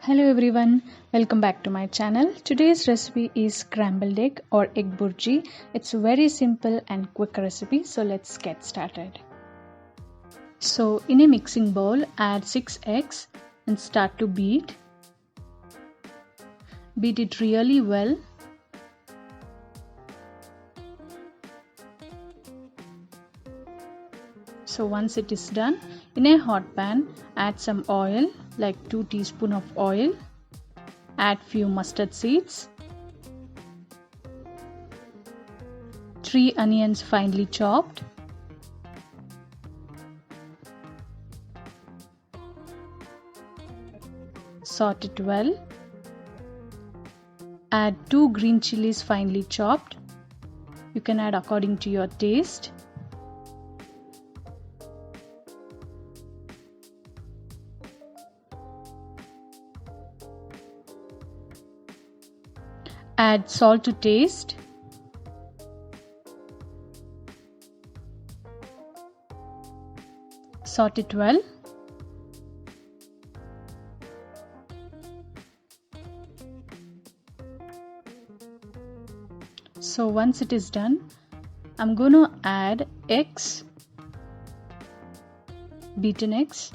Hello everyone, welcome back to my channel. Today's recipe is scrambled egg or egg bhurji. It's a very simple and quick recipe, so let's get started. So in a mixing bowl, add 6 eggs and start to beat. Beat it really well. So once it is done, in a hot pan, add some oil, like 2 teaspoons of oil. Add few mustard seeds, 3 onions finely chopped, saute it well. Add 2 green chilies finely chopped. You can add according to your taste. Add salt to taste. Saute it well. So once it is done, I'm going to add eggs, beaten eggs.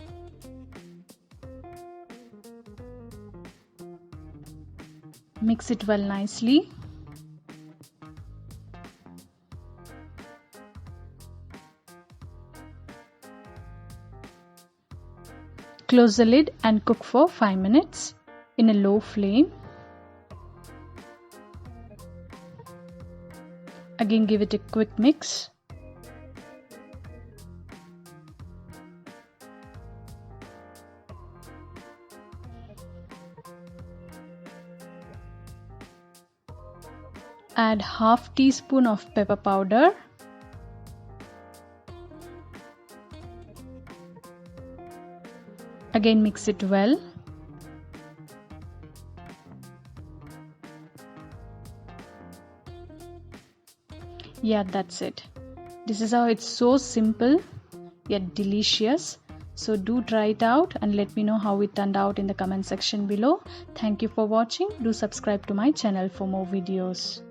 Mix it well nicely. Close the lid and cook for 5 minutes in a low flame. Again, give it a quick mix. Add half teaspoon of pepper powder. Again, mix it well. Yeah, that's it. This is how it's so simple yet delicious. So do try it out and let me know how it turned out in the comment section below. Thank you for watching. Do subscribe to my channel for more videos.